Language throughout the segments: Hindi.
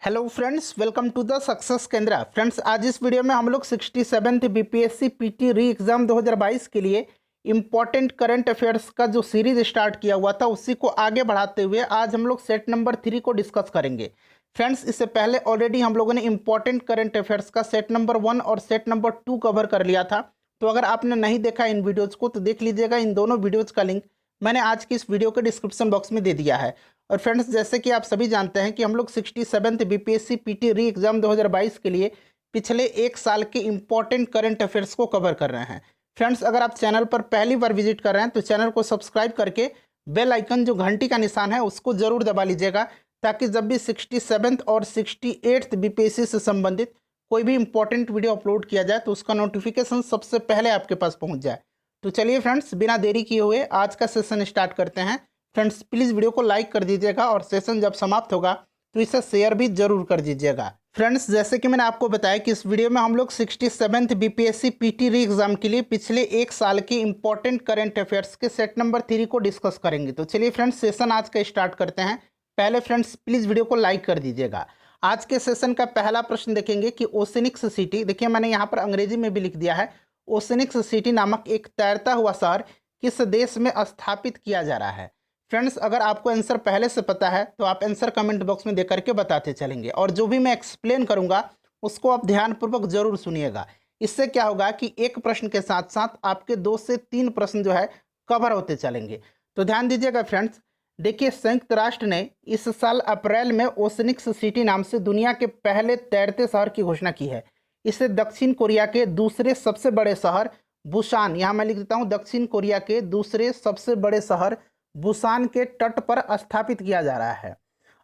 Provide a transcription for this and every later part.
Hello friends, welcome to the success Kendra. Friends, आज इस वीडियो में हम लोग 67th बीपीएससी पीटी री एग्ज़ाम 2022 के लिए इम्पॉर्टेंट करंट अफेयर्स का जो सीरीज स्टार्ट किया हुआ था उसी को आगे बढ़ाते हुए आज हम लोग सेट नंबर 3 को डिस्कस करेंगे। फ्रेंड्स, इससे पहले ऑलरेडी हम लोगों ने इम्पॉर्टेंट करंट अफेयर्स का सेट नंबर 1 और सेट नंबर 2 कवर कर लिया था। तो अगर आपने नहीं देखा इन वीडियोज़ को तो देख लीजिएगा। इन दोनों वीडियोज़ का लिंक मैंने आज की इस वीडियो के डिस्क्रिप्शन बॉक्स में दे दिया है। और फ्रेंड्स, जैसे कि आप सभी जानते हैं कि हम लोग 67th बीपीएससी पीटी री एग्ज़ाम 2022 के लिए पिछले एक साल के इम्पॉर्टेंट करंट अफेयर्स को कवर कर रहे हैं। फ्रेंड्स, अगर आप चैनल पर पहली बार विजिट कर रहे हैं तो चैनल को सब्सक्राइब करके बेल आइकन जो घंटी का निशान है उसको जरूर दबा लीजिएगा, ताकि जब भी 67th और 68th बीपीएससी से संबंधित कोई भी इंपॉर्टेंट वीडियो अपलोड किया जाए तो उसका नोटिफिकेशन सबसे पहले आपके पास पहुंच जाए। तो चलिए फ्रेंड्स, बिना देरी किए हुए आज का सेशन स्टार्ट करते हैं। फ्रेंड्स, प्लीज़ वीडियो को लाइक कर दीजिएगा और सेशन जब समाप्त होगा तो इसे शेयर भी जरूर कर दीजिएगा। फ्रेंड्स, जैसे कि मैंने आपको बताया कि इस वीडियो में हम लोग 67th बीपीएससी पीटी री एग्ज़ाम के लिए पिछले एक साल के इंपॉर्टेंट करंट अफेयर्स के सेट नंबर 3 को डिस्कस करेंगे। तो चलिए फ्रेंड्स, सेशन आज का स्टार्ट करते हैं। पहले फ्रेंड्स, प्लीज़ वीडियो को लाइक कर दीजिएगा। आज के सेशन का पहला प्रश्न देखेंगे कि ओशनिक्स सिटी, देखिए मैंने यहाँ पर अंग्रेजी में भी लिख दिया है, ओशनिक्स सिटी नामक एक तैरता हुआ शहर किस देश में स्थापित किया जा रहा है। फ्रेंड्स, अगर आपको आंसर पहले से पता है तो आप आंसर कमेंट बॉक्स में दे करके बताते चलेंगे, और जो भी मैं एक्सप्लेन करूंगा उसको आप ध्यानपूर्वक जरूर सुनिएगा। इससे क्या होगा कि एक प्रश्न के साथ साथ आपके 2 से 3 प्रश्न जो है कवर होते चलेंगे। तो ध्यान दीजिएगा फ्रेंड्स। देखिए, संयुक्त राष्ट्र ने इस साल अप्रैल में ओशनिक्स सिटी नाम से दुनिया के पहले तैरते शहर की घोषणा की है। इसे दक्षिण कोरिया के दूसरे सबसे बड़े शहर बुसान, यहाँ मैं लिख देता हूँ, दक्षिण कोरिया के दूसरे सबसे बड़े शहर बुसान के तट पर स्थापित किया जा रहा है।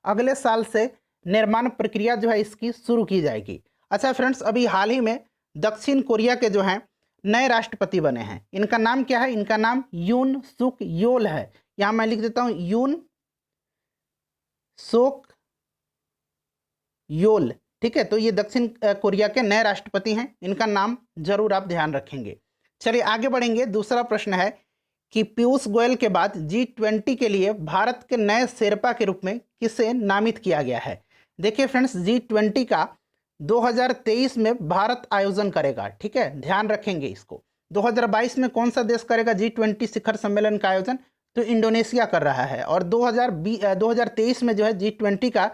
अगले साल से निर्माण प्रक्रिया जो है इसकी शुरू की जाएगी। अच्छा फ्रेंड्स, अभी हाल ही में दक्षिण कोरिया के जो हैं नए राष्ट्रपति बने हैं। इनका नाम क्या है? इनका नाम यून सुक योल है। यहाँ मैं लिख देता हूँ यून सोक योल। ठीक है, तो ये दक्षिण कोरिया के नए राष्ट्रपति हैं। इनका नाम जरूर आप ध्यान रखेंगे। चलिए आगे बढ़ेंगे। दूसरा प्रश्न है कि पीयूष गोयल के बाद G20 के लिए भारत के नए शेरपा के रूप में किसे नामित किया गया है। देखिए फ्रेंड्स, G20 का 2023 में भारत आयोजन करेगा। ठीक है, ध्यान रखेंगे इसको। 2022 में कौन सा देश करेगा G20 शिखर सम्मेलन का आयोजन? तो इंडोनेशिया कर रहा है। और 2023 में जो है G20 का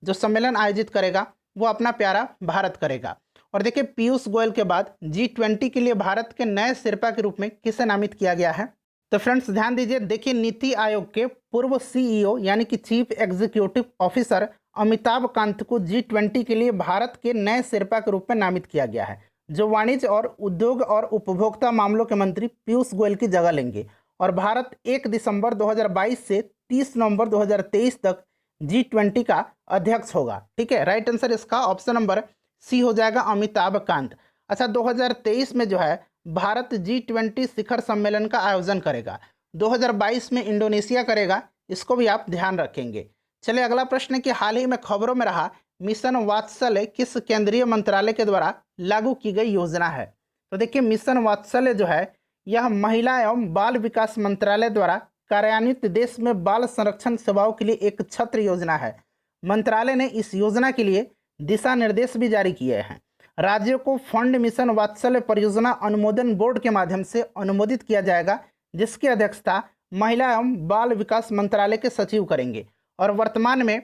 जो सम्मेलन आयोजित करेगा वो अपना प्यारा भारत करेगा। और देखिए, पीयूष गोयल के बाद G20 के लिए भारत के नए शेरपा के रूप में किसे नामित किया गया है? तो फ्रेंड्स ध्यान दीजिए। देखिए, नीति आयोग के पूर्व सीईओ यानी कि chief executive officer Amitabh Kant को G20 के लिए भारत के नए शेरपा के रूप में नामित किया गया है, जो वाणिज्य और उद्योग और उपभोक्ता मामलों के मंत्री पीयूष गोयल की जगह लेंगे। और भारत 1 दिसंबर 2022 से 30 नवंबर 2023 तक G20 का अध्यक्ष होगा। ठीक है, राइट आंसर इसका ऑप्शन नंबर सी हो जाएगा, अमिताभ कांत। अच्छा, 2023 में जो है भारत G20 शिखर सम्मेलन का आयोजन करेगा। 2022 में इंडोनेशिया करेगा, इसको भी आप ध्यान रखेंगे। चलिए अगला प्रश्न है कि हाल ही में खबरों में रहा मिशन वात्सल्य किस केंद्रीय मंत्रालय के द्वारा लागू की गई योजना है। तो देखिए, मिशन वात्सल्य जो है यह महिला एवं बाल विकास मंत्रालय द्वारा कार्यान्वित देश में बाल संरक्षण सेवाओं के लिए एक छत्र योजना है। मंत्रालय ने इस योजना के लिए दिशा निर्देश भी जारी किए हैं। राज्यों को फंड मिशन वात्सल्य परियोजना अनुमोदन बोर्ड के माध्यम से अनुमोदित किया जाएगा, जिसकी अध्यक्षता महिला एवं बाल विकास मंत्रालय के सचिव करेंगे। और वर्तमान में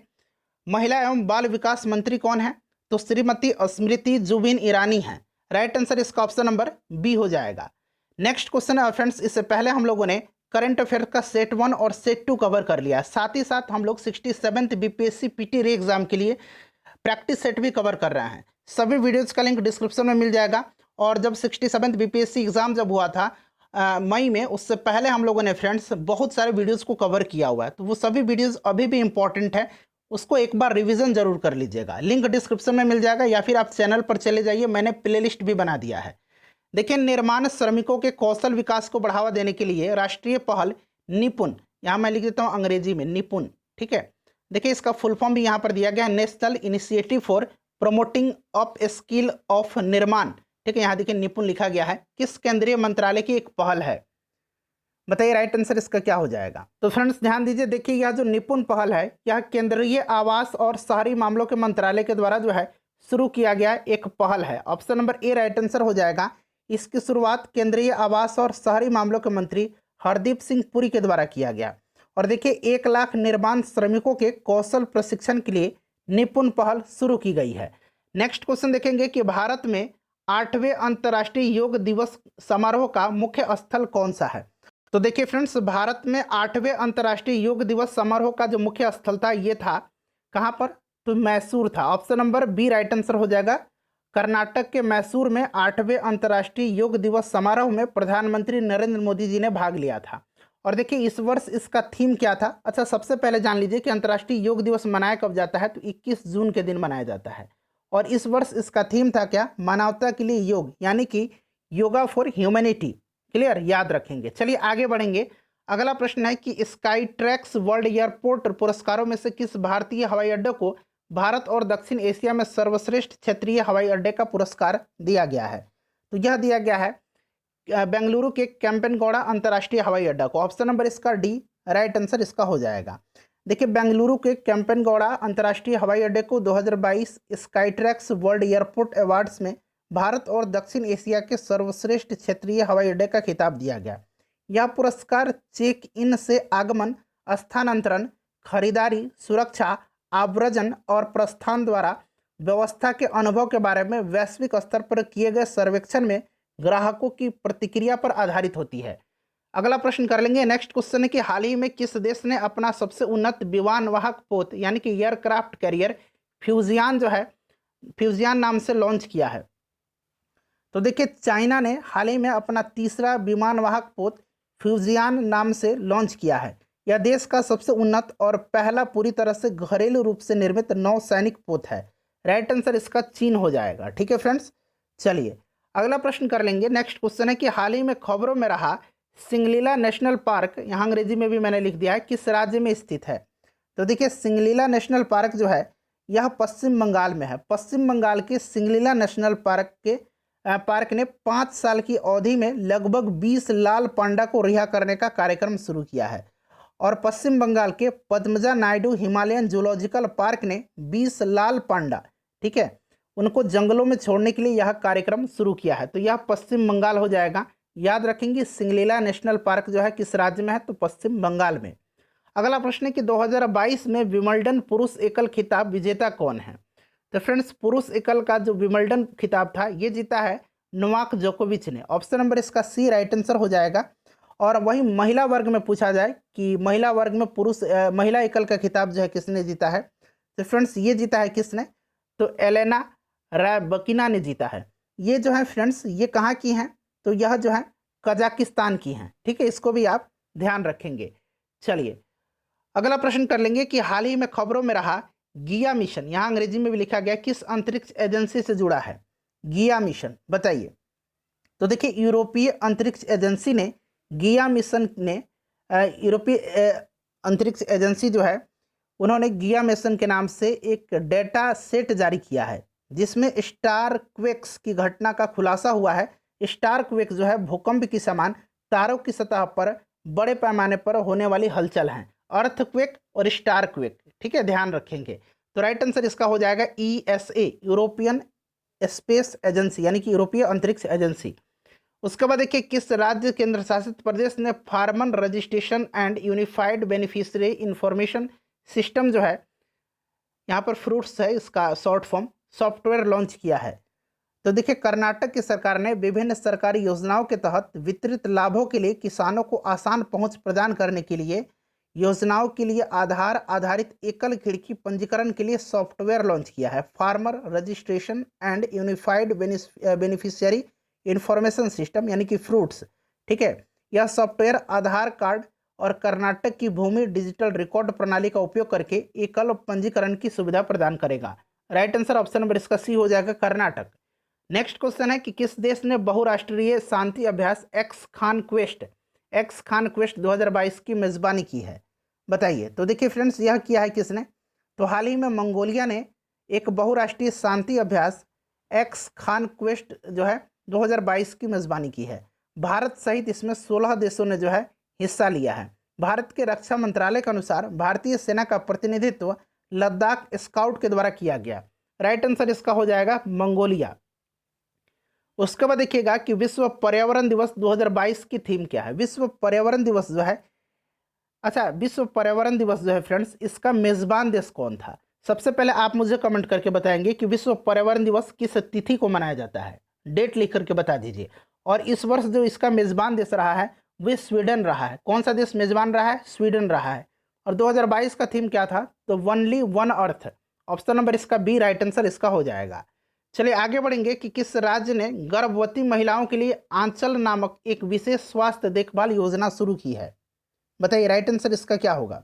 महिला एवं बाल विकास मंत्री कौन है? तो श्रीमती स्मृति जुबिन ईरानी हैं। राइट आंसर इसका ऑप्शन नंबर बी हो जाएगा। नेक्स्ट क्वेश्चन है फ्रेंड्स, इससे पहले हम लोगों ने करंट अफेयर का सेट 1 और सेट 2 कवर कर लिया। साथ ही साथ हम लोग 67th बीपीएससी पीटी री एग्जाम के लिए प्रैक्टिस सेट भी कवर कर रहे हैं। सभी वीडियोज़ का लिंक डिस्क्रिप्शन में मिल जाएगा। और जब 67th बीपीएससी एग्ज़ाम जब हुआ था मई में, उससे पहले हम लोगों ने फ्रेंड्स बहुत सारे वीडियोज़ को कवर किया हुआ है। तो वो सभी वीडियोज़ अभी भी इंपॉर्टेंट है, उसको एक बार रिवीजन जरूर कर लीजिएगा। लिंक डिस्क्रिप्शन में मिल जाएगा, या फिर आप चैनल पर चले जाइए, मैंने प्लेलिस्ट भी बना दिया है। देखिए, निर्माण श्रमिकों के कौशल विकास को बढ़ावा देने के लिए राष्ट्रीय पहल निपुण, यहाँ मैं लिख देता हूँ अंग्रेजी में निपुण। ठीक है, देखिए इसका फुल फॉर्म भी यहाँ पर दिया गया है, national initiative for promoting up skill of निर्माण। ठीक है, यहाँ देखिए निपुण लिखा गया है, किस केंद्रीय मंत्रालय की एक पहल है? बताइए राइट आंसर इसका क्या हो जाएगा। तो फ्रेंड्स ध्यान दीजिए, देखिए यह जो निपुण पहल है यह केंद्रीय आवास और शहरी मामलों के मंत्रालय के द्वारा जो है शुरू किया गया एक पहल है। Option number A right answer हो जाएगा। इसकी शुरुआत केंद्रीय आवास और शहरी मामलों के मंत्री हरदीप सिंह पुरी के द्वारा किया गया। और देखिए 1 लाख निर्माण श्रमिकों के कौशल प्रशिक्षण के लिए निपुण पहल शुरू की गई है। नेक्स्ट क्वेश्चन देखेंगे कि भारत में 8वें अंतर्राष्ट्रीय योग दिवस समारोह का मुख्य स्थल कौन सा है। तो देखिए फ्रेंड्स, भारत में 8वें अंतर्राष्ट्रीय योग दिवस समारोह का जो मुख्य स्थल था ये था कहाँ पर, तो मैसूर था। Option number B right answer हो जाएगा। कर्नाटक के मैसूर में 8वें अंतर्राष्ट्रीय योग दिवस समारोह में प्रधानमंत्री नरेंद्र मोदी जी ने भाग लिया था। और देखिए इस वर्ष इसका थीम क्या था। अच्छा, सबसे पहले जान लीजिए कि अंतर्राष्ट्रीय योग दिवस मनाया कब जाता है, तो 21 जून के दिन मनाया जाता है। और इस वर्ष इसका थीम था क्या, मानवता के लिए योग, यानी कि योगा फॉर ह्यूमैनिटी। क्लियर, याद रखेंगे। चलिए आगे बढ़ेंगे। अगला प्रश्न है कि स्काई ट्रैक्स वर्ल्ड एयरपोर्ट पुरस्कारों में से किस भारतीय हवाई अड्डे को भारत और दक्षिण एशिया में सर्वश्रेष्ठ क्षेत्रीय हवाई अड्डे का पुरस्कार दिया गया है। तो यह दिया गया है बेंगलुरु के कैंपेनगौड़ा अंतर्राष्ट्रीय हवाई अड्डा को। ऑप्शन नंबर इसका डी राइट आंसर इसका हो जाएगा। देखिए बेंगलुरु के कैंपेनगौड़ा अंतर्राष्ट्रीय हवाई अड्डे को 2022 sky tracks world airport awards में भारत और दक्षिण एशिया के सर्वश्रेष्ठ क्षेत्रीय हवाई अड्डे का खिताब दिया गया। यह पुरस्कार चेक इन से आगमन, स्थानांतरण, खरीदारी, सुरक्षा, आव्रजन और प्रस्थान द्वारा व्यवस्था के अनुभव के बारे में वैश्विक स्तर पर किए गए सर्वेक्षण में ग्राहकों की प्रतिक्रिया पर आधारित होती है। अगला प्रश्न कर लेंगे। नेक्स्ट क्वेश्चन है कि हाल ही में किस देश ने अपना सबसे उन्नत विमान वाहक पोत यानी कि एयरक्राफ्ट कैरियर फ्यूजियान जो है फ्यूजियान नाम से लॉन्च किया है। तो देखिए चाइना ने हाल ही में अपना तीसरा विमान वाहक पोत फ्यूजियान नाम से लॉन्च किया है। यह देश का सबसे उन्नत और पहला पूरी तरह से घरेलू रूप से निर्मित नौसैनिक पोत है। राइट आंसर इसका चीन हो जाएगा। ठीक है फ्रेंड्स, चलिए अगला प्रश्न कर लेंगे। नेक्स्ट क्वेश्चन है कि हाल ही में खबरों में रहा सिंगलीला नेशनल पार्क, यहाँ अंग्रेजी में भी मैंने लिख दिया है, किस राज्य में स्थित है। तो देखिए सिंगलीला नेशनल पार्क जो है यह पश्चिम बंगाल में है। पश्चिम बंगाल के सिंगलीला नेशनल पार्क ने 5 साल की अवधि में लगभग 20 लाल पांडा को रिहा करने का कार्यक्रम शुरू किया है। और पश्चिम बंगाल के Padmaja Naidu Himalayan zoological park ने 20 लाल पांडा, ठीक है, उनको जंगलों में छोड़ने के लिए यह कार्यक्रम शुरू किया है। तो यह पश्चिम बंगाल हो जाएगा। याद रखेंगे सिंगलीला नेशनल पार्क जो है किस राज्य में है, तो पश्चिम बंगाल में। अगला प्रश्न है कि 2022 में विंबलडन पुरुष एकल खिताब विजेता कौन है। तो फ्रेंड्स पुरुष एकल का जो विंबलडन खिताब था ये जीता है नोवाक जोकोविच ने। ऑप्शन नंबर इसका सी राइट आंसर हो जाएगा। और वही महिला वर्ग में पूछा जाए कि महिला वर्ग में महिला एकल का खिताब जो है किसने जीता है, तो फ्रेंड्स ये जीता है किसने, तो एलेना रैबकिना ने जीता है। ये जो है फ्रेंड्स ये कहाँ की हैं, तो यह जो है कजाकिस्तान की हैं। ठीक है, इसको भी आप ध्यान रखेंगे। चलिए अगला प्रश्न कर लेंगे कि हाल ही में खबरों में रहा गिया मिशन, यहाँ अंग्रेजी में भी लिखा गया, किस अंतरिक्ष एजेंसी से जुड़ा है गिया मिशन, बताइए। तो देखिए यूरोपीय अंतरिक्ष एजेंसी ने गिया मिशन ने यूरोपीय अंतरिक्ष एजेंसी जो है उन्होंने गिया मिशन के नाम से एक डेटा सेट जारी किया है जिसमें स्टार क्वेक्स की घटना का खुलासा हुआ है। स्टार क्वेक जो है भूकंप की समान तारों की सतह पर बड़े पैमाने पर होने वाली हलचल हैं, अर्थक्वेक और स्टार क्वेक। ठीक है, ध्यान रखेंगे। तो राइट आंसर इसका हो जाएगा ESA, यूरोपियन स्पेस एजेंसी, यानी कि यूरोपीय अंतरिक्ष एजेंसी। उसके बाद देखिए किस राज्य केंद्र शासित प्रदेश ने farmer registration and unified beneficiary information system जो है, यहाँ पर फ्रूट्स है इसका शॉर्ट फॉर्म, सॉफ्टवेयर लॉन्च किया है। तो देखिए कर्नाटक की सरकार ने विभिन्न सरकारी योजनाओं के तहत वितरित लाभों के लिए किसानों को आसान पहुंच प्रदान करने के लिए योजनाओं के लिए आधार आधारित एकल खिड़की पंजीकरण के लिए सॉफ्टवेयर लॉन्च किया है, farmer registration and unified beneficiary information system, यानी कि फ्रूट्स। ठीक है, यह सॉफ्टवेयर आधार कार्ड और कर्नाटक की भूमि डिजिटल रिकॉर्ड प्रणाली का उपयोग करके एकल पंजीकरण की सुविधा प्रदान करेगा। राइट आंसर ऑप्शन नंबर इसका सी हो जाएगा, कर्नाटक। नेक्स्ट क्वेश्चन है कि किस देश ने बहुराष्ट्रीय शांति अभ्यास एक्स खान क्वेस्ट 2022 की मेजबानी की है, बताइए। तो देखिए फ्रेंड्स यह किया है किसने, तो हाल ही में मंगोलिया ने एक बहुराष्ट्रीय शांति अभ्यास एक्स खान क्वेस्ट जो है 2022 की मेजबानी की है। भारत सहित इसमें 16 देशों ने जो है हिस्सा लिया है। भारत के रक्षा मंत्रालय के अनुसार भारतीय सेना का प्रतिनिधित्व लद्दाख स्काउट के द्वारा किया गया। राइट आंसर इसका हो जाएगा मंगोलिया। उसके बाद देखिएगा कि विश्व पर्यावरण दिवस 2022 की थीम क्या है। विश्व पर्यावरण दिवस जो है, अच्छा विश्व पर्यावरण दिवस जो है फ्रेंड्स, इसका मेजबान देश कौन था। सबसे पहले आप मुझे कमेंट करके बताएंगे कि विश्व पर्यावरण दिवस किस तिथि को मनाया जाता है, डेट लिख करके बता दीजिए। और इस वर्ष जो इसका मेजबान देश रहा है वह स्वीडन रहा है। कौन सा देश मेजबान रहा है? स्वीडन रहा है। और 2022 का थीम क्या था? तो only one earth. Option number इसका बी राइट आंसर इसका हो जाएगा। चलिए आगे बढ़ेंगे कि किस राज्य ने गर्भवती महिलाओं के लिए आंचल नामक एक विशेष स्वास्थ्य देखभाल योजना शुरू की है। बताइए राइट आंसर इसका क्या होगा।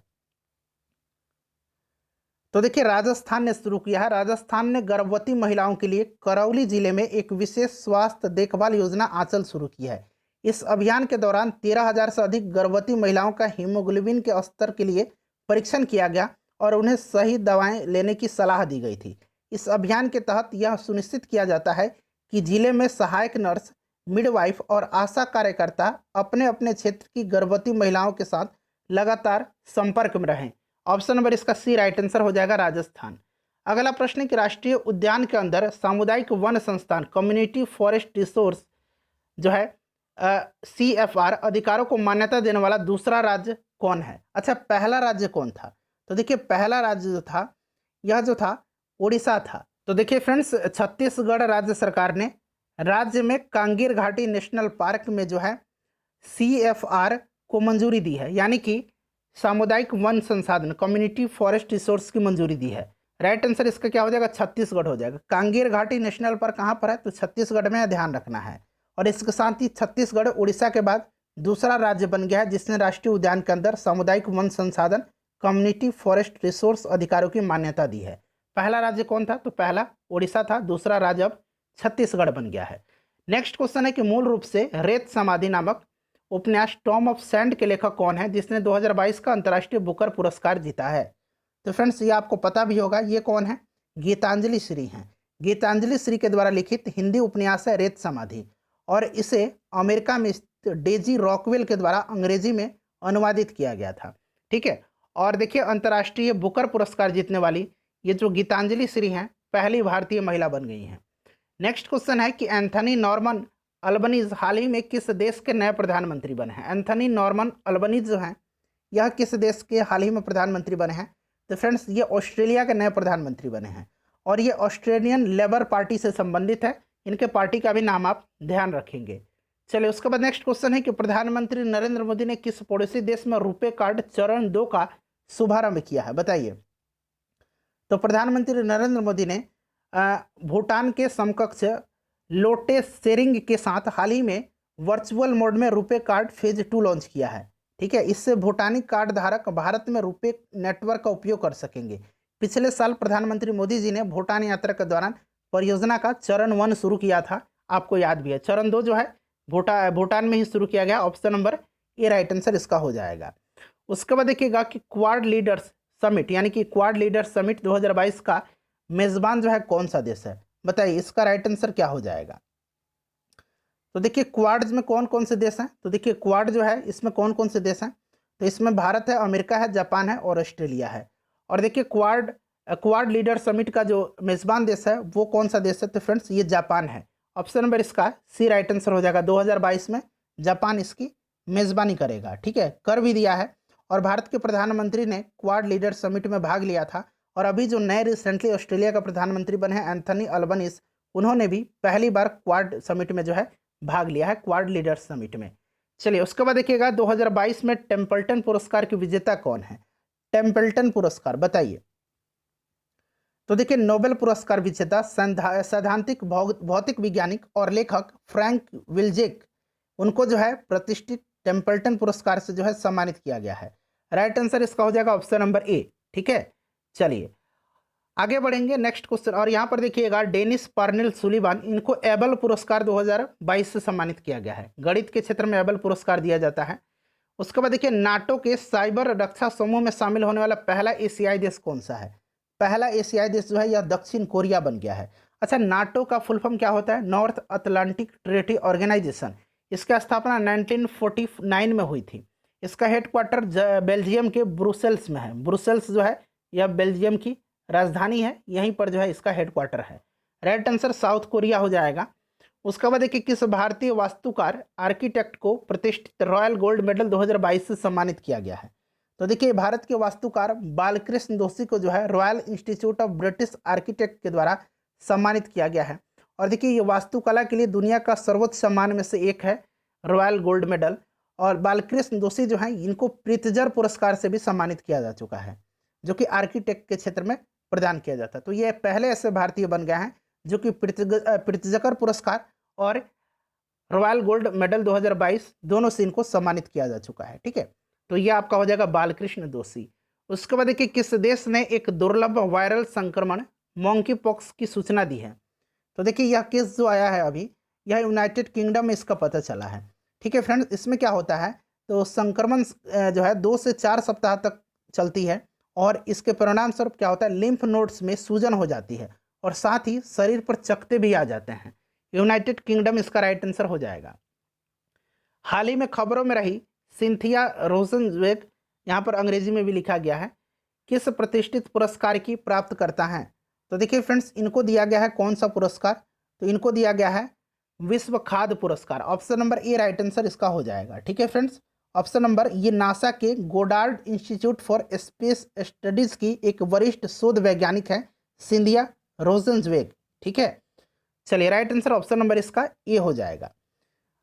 तो देखिए राजस्थान ने शुरू किया है। राजस्थान ने गर्भवती महिलाओं के लिए करौली जिले में एक विशेष स्वास्थ्य देखभाल योजना आंचल शुरू की है। इस अभियान के दौरान 13,000 से अधिक गर्भवती महिलाओं का हीमोग्लोबिन के स्तर के लिए परीक्षण किया गया और उन्हें सही दवाएं लेने की सलाह दी गई थी। इस अभियान के तहत यह सुनिश्चित किया जाता है कि जिले में सहायक नर्स, मिडवाइफ और आशा कार्यकर्ता अपने अपने क्षेत्र की गर्भवती महिलाओं के साथ लगातार संपर्क में रहें। ऑप्शन नंबर इसका सी राइट आंसर हो जाएगा राजस्थान। अगला प्रश्न है कि राष्ट्रीय उद्यान के अंदर सामुदायिक वन संस्थान कम्युनिटी फॉरेस्ट रिसोर्स जो है CFR अधिकारों को मान्यता देने वाला दूसरा राज्य कौन है। अच्छा पहला राज्य कौन था? तो देखिए पहला राज्य जो था यह जो था उड़ीसा था। तो देखिए फ्रेंड्स छत्तीसगढ़ राज्य सरकार ने राज्य में कांगीर घाटी नेशनल पार्क में जो है CFR को मंजूरी दी है, यानी कि सामुदायिक वन संसाधन कम्युनिटी फॉरेस्ट रिसोर्स की मंजूरी दी है। राइट आंसर इसका क्या हो जाएगा? छत्तीसगढ़ हो जाएगा। कांगीर घाटी नेशनल पार्क कहाँ पर है? तो छत्तीसगढ़ में, ध्यान रखना है। और इसके साथ ही छत्तीसगढ़ उड़ीसा के बाद दूसरा राज्य बन गया है जिसने राष्ट्रीय उद्यान के अंदर सामुदायिक वन संसाधन कम्युनिटी फॉरेस्ट रिसोर्स अधिकारों की मान्यता दी है। पहला राज्य कौन था? तो पहला उड़ीसा था, दूसरा राज्य अब छत्तीसगढ़ बन गया है। नेक्स्ट क्वेश्चन है कि मूल रूप से रेत समाधि नामक उपन्यास टॉम ऑफ सैंड के लेखक कौन है जिसने 2022 का अंतर्राष्ट्रीय बुकर पुरस्कार जीता है। तो फ्रेंड्स ये आपको पता भी होगा, ये कौन है? गीतांजलि श्री हैं। गीतांजलि श्री के द्वारा लिखित हिंदी उपन्यास है रेत समाधि और इसे अमेरिका में डेजी रॉकवेल के द्वारा अंग्रेजी में अनुवादित किया गया था। ठीक है। और देखिए अंतर्राष्ट्रीय बुकर पुरस्कार जीतने वाली ये जो गीतांजलि श्री हैं पहली भारतीय महिला बन गई हैं। नेक्स्ट क्वेश्चन है कि एंथनी नॉर्मन अल्बनीज हाल ही में किस देश के नए प्रधानमंत्री बने हैं। एंथनी नॉर्मन अल्बनीज जो हैं यह किस देश के हाल ही में प्रधानमंत्री बने हैं? तो फ्रेंड्स ये ऑस्ट्रेलिया के नए प्रधानमंत्री बने हैं और ये ऑस्ट्रेलियन लेबर पार्टी से संबंधित है। इनके पार्टी का भी नाम आप ध्यान रखेंगे। चलिए उसके बाद नेक्स्ट क्वेश्चन है कि प्रधानमंत्री नरेंद्र मोदी ने किस पड़ोसी देश में रुपे कार्ड चरण 2 का शुभारंभ किया है? बताइए। तो प्रधानमंत्री नरेंद्र मोदी ने भूटान के समकक्ष लोटे शेरिंग के साथ हाल ही में वर्चुअल मोड में रुपे कार्ड फेज 2 लॉन्च किया है। ठीक है। इससे भूटानी कार्ड धारक भारत में रुपे नेटवर्क का उपयोग कर सकेंगे। पिछले साल प्रधानमंत्री मोदी जी ने भूटान यात्रा के दौरान परियोजना का चरण 1 शुरू किया था, आपको याद भी है। चरण 2 जो है भूटान में ही शुरू किया गया। Option number A right answer इसका हो जाएगा। उसके बाद देखिएगा कि क्वाड लीडर्स समिट यानी कि क्वाड लीडर्स समिट 2022 का मेजबान जो है कौन सा देश है? बताइए इसका राइट आंसर क्या हो जाएगा। तो देखिए क्वाड्स में कौन कौन से देश हैं? तो देखिए क्वाड जो है इसमें कौन कौन से देश हैं? तो इसमें भारत है, अमेरिका है, जापान है और ऑस्ट्रेलिया है। और देखिए क्वाड लीडर समिट का जो मेजबान देश है वो कौन सा देश है? तो फ्रेंड्स ये जापान है। ऑप्शन नंबर इसका सी राइट आंसर हो जाएगा। 2022 में जापान इसकी मेजबानी करेगा। ठीक है, कर भी दिया है। और भारत के प्रधानमंत्री ने क्वाड लीडर समिट में भाग लिया था। और अभी जो नए रिसेंटली ऑस्ट्रेलिया का प्रधानमंत्री बने हैं एंथनी अल्बनीज, उन्होंने भी पहली बार क्वाड समिट में जो है भाग लिया है, क्वाड लीडर्स समिट में। चलिए उसके बाद देखिएगा 2022 में टेम्पल्टन पुरस्कार के विजेता कौन है? टेम्पल्टन पुरस्कार बताइए। तो देखिए नोबेल पुरस्कार विजेता सैद्धांतिक भौतिक वैज्ञानिक और लेखक फ्रैंक विल्जेक, उनको जो है प्रतिष्ठित टेम्पल्टन पुरस्कार से जो है सम्मानित किया गया है। राइट आंसर इसका हो जाएगा ऑप्शन नंबर ए। ठीक है, चलिए आगे बढ़ेंगे नेक्स्ट क्वेश्चन। और यहाँ पर देखिएगा डेनिस पार्नेल सुलिवान, इनको एबल पुरस्कार 2022 से सम्मानित किया गया है। गणित के क्षेत्र में एबल पुरस्कार दिया जाता है। उसके बाद देखिए नाटो के साइबर रक्षा समूह में शामिल होने वाला पहला एशियाई देश कौन सा है? पहला एशियाई देश जो है यह दक्षिण कोरिया बन गया है। अच्छा नाटो का फुल फॉर्म क्या होता है? North Atlantic Treaty Organization. इसकी स्थापना 1949 में हुई थी। इसका हेडक्वार्टर बेल्जियम के ब्रुसेल्स में है। ब्रुसेल्स जो है यह बेल्जियम की राजधानी है, यहीं पर जो है इसका हेडक्वार्टर है। राइट आंसर साउथ कोरिया हो जाएगा। उसके बाद देखिए किस भारतीय वास्तुकार आर्किटेक्ट को प्रतिष्ठित रॉयल गोल्ड मेडल 2022 से सम्मानित किया गया है? तो देखिए भारत के वास्तुकार बालकृष्ण दोषी को जो है royal institute of British architect के द्वारा सम्मानित किया गया है। और देखिए ये वास्तुकला के लिए दुनिया का सर्वोच्च सम्मान में से एक है रॉयल गोल्ड मेडल। और बालकृष्ण दोषी जो है इनको प्रित्जर पुरस्कार से भी सम्मानित किया जा चुका है, जो कि आर्किटेक्ट के क्षेत्र में प्रदान किया जाता है। तो ये पहले ऐसे भारतीय बन गए हैं जो कि प्रित्जकर पुरस्कार और रॉयल गोल्ड मेडल 2022 दोनों से इनको सम्मानित किया जा चुका है। ठीक है, तो ये आपका हो जाएगा बालकृष्ण दोषी। उसके बाद देखिए किस देश ने एक दुर्लभ वायरल संक्रमण मॉन्की पॉक्स की सूचना दी है? तो देखिए यह केस जो आया है अभी, यह यूनाइटेड किंगडम में इसका पता चला है। ठीक है फ्रेंड्स, इसमें क्या होता है, तो संक्रमण जो है 2 से 4 सप्ताह तक चलती है और इसके परिणाम स्वरूप क्या होता है, लिम्फ नोड्स में सूजन हो जाती है और साथ ही शरीर पर चकत्ते भी आ जाते हैं। यूनाइटेड किंगडम इसका राइट आंसर हो जाएगा। हाल ही में खबरों में रही सिंथिया रोजनवेग, यहाँ पर अंग्रेजी में भी लिखा गया है, किस प्रतिष्ठित पुरस्कार की प्राप्त करता है? तो देखिए फ्रेंड्स, इनको दिया गया है कौन सा पुरस्कार, तो इनको दिया गया है विश्व खाद्य पुरस्कार। Option number A right answer इसका हो जाएगा। ठीक है फ्रेंड्स, ऑप्शन नंबर, ये नासा के Goddard institute for space studies की एक वरिष्ठ शोध वैज्ञानिक है सिंथिया रोजनवेग। ठीक है, चलिए राइट आंसर ऑप्शन नंबर इसका ए हो जाएगा।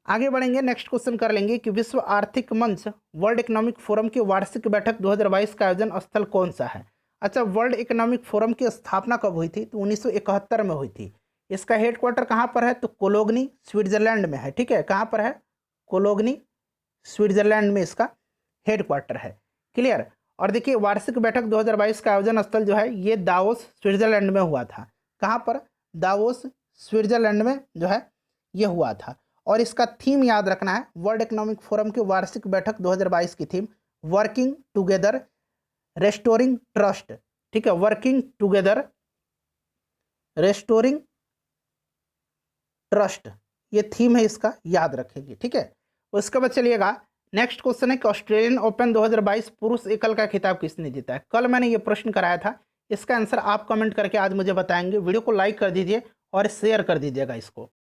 आगे बढ़ेंगे, नेक्स्ट क्वेश्चन कर लेंगे कि विश्व आर्थिक मंच वर्ल्ड इकोनॉमिक फोरम की वार्षिक बैठक 2022 का आयोजन स्थल कौन सा है? अच्छा, वर्ल्ड इकोनॉमिक फोरम की स्थापना कब हुई थी? तो 1971 में हुई थी। इसका हेडक्वार्टर कहाँ पर है? तो कोलोगनी स्विट्जरलैंड में है। ठीक है, कहाँ पर है? कोलोगनी स्विट्जरलैंड में इसका हेडक्वार्टर है। क्लियर। और देखिए वार्षिक बैठक 2022 का आयोजन स्थल जो है ये दावोस स्विट्जरलैंड में हुआ था। कहाँ पर? दावोस स्विट्जरलैंड में जो है ये हुआ था। और इसका थीम याद रखना है, वर्ल्ड इकोनॉमिक फोरम की वार्षिक बैठक 2022 की theme working together restoring trust. ठीक है, वर्किंग टुगेदर रेस्टोरिंग ट्रस्ट, ये थीम है इसका, याद रखेंगे। ठीक है, उसके बाद चलिएगा नेक्स्ट क्वेश्चन है कि ऑस्ट्रेलियन ओपन 2022 पुरुष एकल का खिताब किसने जीता है? कल मैंने ये प्रश्न कराया था, इसका आंसर आप कमेंट करके आज मुझे बताएंगे। वीडियो को लाइक कर दीजिए और शेयर कर दीजिएगा इसको।